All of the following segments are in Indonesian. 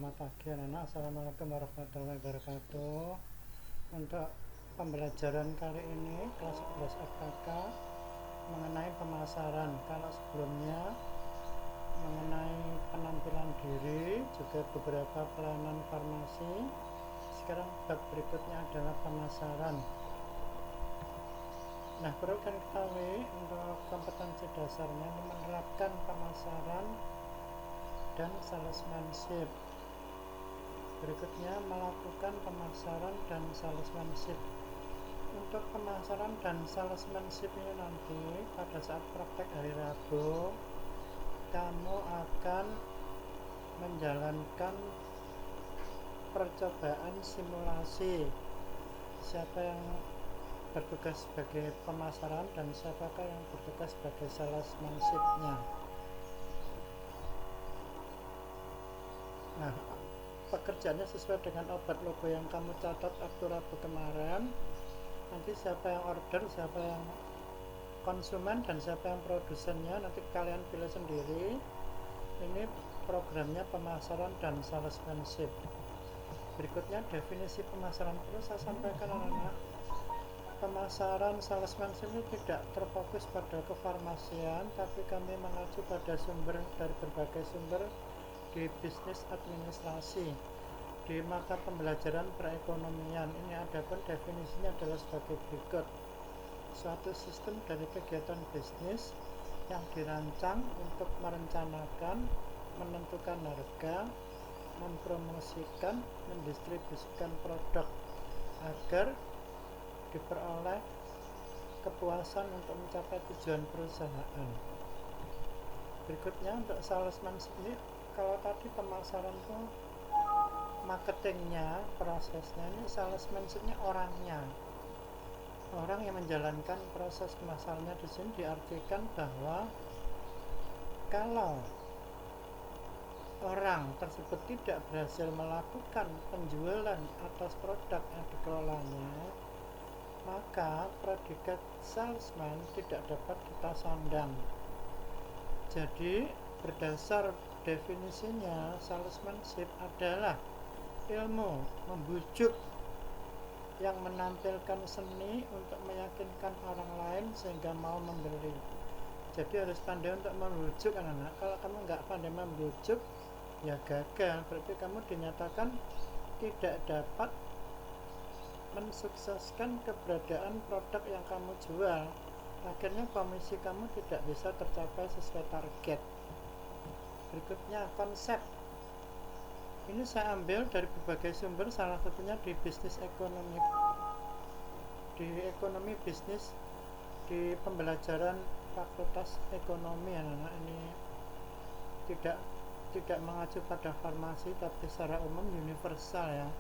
Selamat pagi anak-anak. Assalamualaikum warahmatullahi wabarakatuh. Untuk pembelajaran kali ini kelas 11 FKK mengenai pemasaran. Kalau sebelumnya mengenai penampilan diri, juga beberapa pelayanan farmasi, sekarang bab berikutnya adalah pemasaran. Nah, perlu kan ketahui untuk kompetensi dasarnya menerapkan pemasaran dan salesmanship. Berikutnya melakukan pemasaran dan salesmanship. Untuk pemasaran dan salesmanship ini nanti pada saat praktek hari Rabu kamu akan menjalankan percobaan simulasi. Siapa yang bertugas sebagai pemasaran dan siapakah yang bertugas sebagai salesmanship-nya. Nah, pekerjaannya sesuai dengan obat logo yang kamu catat waktu Rabu kemarin. Nanti siapa yang order, siapa yang konsumen, dan siapa yang produsennya nanti kalian pilih sendiri. Ini programnya pemasaran dan salesmanship. Berikutnya definisi pemasaran perlu saya sampaikan anak-anak. Pemasaran salesmanship ini tidak terfokus pada kefarmasian, tapi kami mengacu pada sumber dari berbagai sumber di bisnis administrasi di mata pembelajaran perekonomian. Ini adapun definisinya adalah sebagai berikut: suatu sistem dari kegiatan bisnis yang dirancang untuk merencanakan, menentukan harga, mempromosikan, mendistribusikan produk agar diperoleh kepuasan untuk mencapai tujuan perusahaan. Berikutnya untuk salesmanship ini, kalau tadi pemasaran itu marketingnya, prosesnya, ini salesmanshipnya orangnya, orang yang menjalankan proses pemasarannya. Di sini diartikan bahwa kalau orang tersebut tidak berhasil melakukan penjualan atas produk yang dikelolanya, maka predikat salesman tidak dapat kita sandang. Jadi berdasar definisinya, salesmanship adalah ilmu membujuk yang menampilkan seni untuk meyakinkan orang lain sehingga mau membeli. Jadi harus pandai untuk membujuk anak-anak. Kalau kamu nggak pandai membujuk, ya gagal. Berarti kamu dinyatakan tidak dapat mensukseskan keberadaan produk yang kamu jual. Akhirnya komisi kamu tidak bisa tercapai sesuai target. Berikutnya konsep. Ini saya ambil dari berbagai sumber, salah satunya di bisnis ekonomi, di ekonomi bisnis di pembelajaran fakultas ekonomi anak-anak. Ini tidak mengacu pada farmasi tapi secara umum universal ya.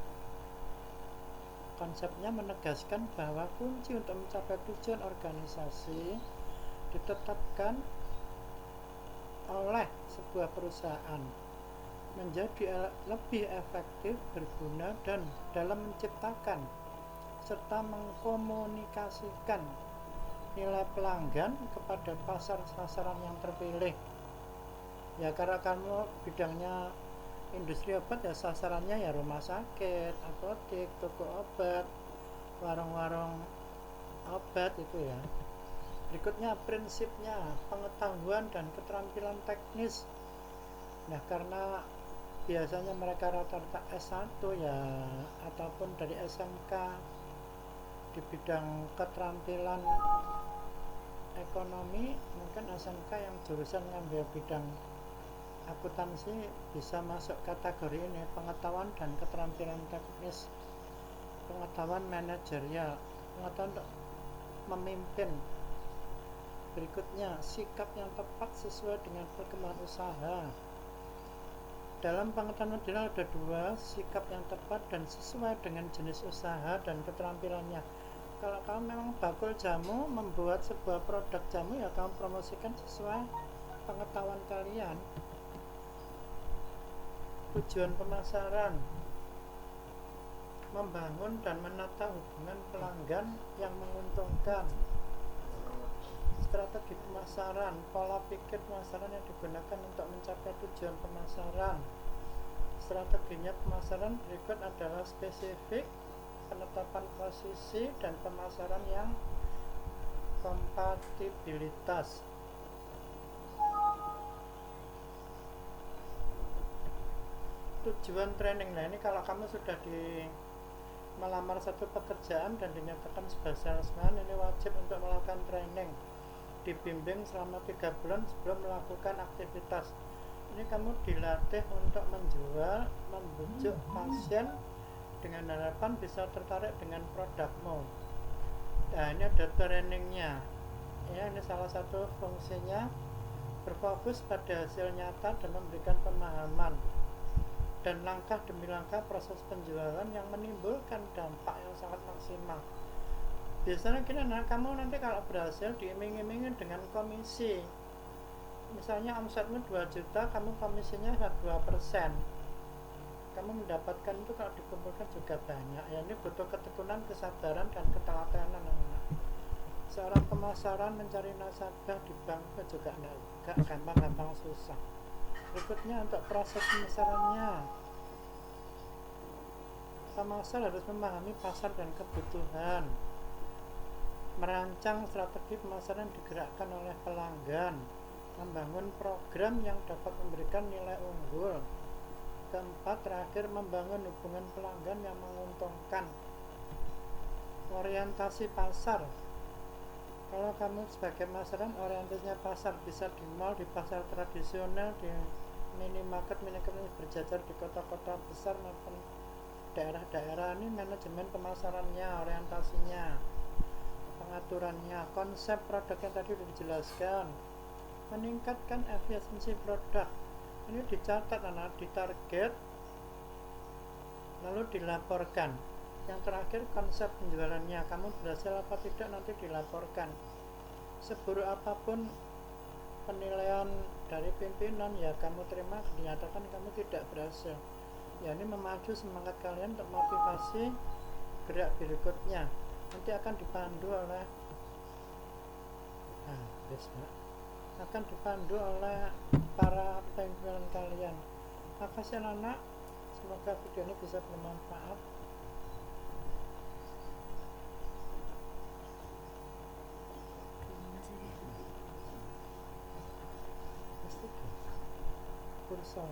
Konsepnya menegaskan bahwa kunci untuk mencapai tujuan organisasi ditetapkan oleh sebuah perusahaan menjadi lebih efektif, berguna, dan dalam menciptakan serta mengkomunikasikan nilai pelanggan kepada pasar sasaran yang terpilih. Ya, karena kamu bidangnya industri obat, ya sasarannya ya rumah sakit, apotek, toko obat, warung-warung obat itu ya. Berikutnya prinsipnya pengetahuan dan keterampilan teknis. Nah, karena biasanya mereka rata-rata S1 ya, ataupun dari SMK di bidang keterampilan ekonomi, mungkin SMK yang jurusan ngambil bidang akuntansi bisa masuk kategori ini, pengetahuan dan keterampilan teknis, pengetahuan manajerial, pengetahuan untuk memimpin. Berikutnya sikap yang tepat sesuai dengan perkembangan usaha. Dalam pengetahuan model ada dua, sikap yang tepat dan sesuai dengan jenis usaha dan keterampilannya. Kalau kamu memang bakul jamu, membuat sebuah produk jamu, ya kamu promosikan sesuai pengetahuan kalian. Tujuan pemasaran: membangun dan menata hubungan pelanggan yang menguntungkan. Strategi pemasaran: pola pikir pemasaran yang digunakan untuk mencapai tujuan pemasaran. Strateginya pemasaran berikut adalah spesifik, penetapan posisi, dan pemasaran yang kompatibilitas. Tujuan training, nah ini kalau kamu sudah melamar satu pekerjaan dan dinyatakan sebagai salesman, ini wajib untuk melakukan training, dibimbing selama 3 bulan sebelum melakukan aktivitas. Ini kamu dilatih untuk menjual, membujuk pasien dengan harapan bisa tertarik dengan produkmu. Nah ini ada trainingnya ya, ini salah satu fungsinya, berfokus pada hasil nyata dan memberikan pemahaman dan langkah demi langkah proses penjualan yang menimbulkan dampak yang sangat maksimal. Biasanya gini, nah kamu nanti kalau berhasil diiming-imingin dengan komisi, misalnya omsetmu 2 juta, kamu komisinya 2%, kamu mendapatkan itu kalau dikumpulkan juga banyak ya. Ini butuh ketekunan, kesabaran, dan keteladanan anak. Seorang pemasaran mencari nasabah di bank juga enggak gampang-gampang, susah. Berikutnya untuk proses pemasarannya, pemasar harus memahami pasar dan kebutuhan, merancang strategi pemasaran digerakkan oleh pelanggan, membangun program yang dapat memberikan nilai unggul. Keempat, terakhir, membangun hubungan pelanggan yang menguntungkan. Orientasi pasar, kalau kamu sebagai pemasaran, orientasinya pasar bisa di mall, di pasar tradisional, di minimarket berjajar di kota-kota besar maupun daerah-daerah. Ini manajemen pemasarannya, orientasinya, pengaturannya, konsep produk yang tadi sudah dijelaskan. Meningkatkan efisiensi produk, ini dicatat anak, ditarget, lalu dilaporkan. Yang terakhir, konsep penjualannya, kamu berhasil apa tidak nanti dilaporkan. Seburuk apapun penilaian dari pimpinan, ya kamu terima, dinyatakan kamu tidak berhasil. Ya ini memacu semangat kalian untuk motivasi gerak berikutnya. Nanti akan dipandu oleh akan dipandu oleh para pimpinan kalian. Makasih anak, semoga video ini bisa bermanfaat. Kursor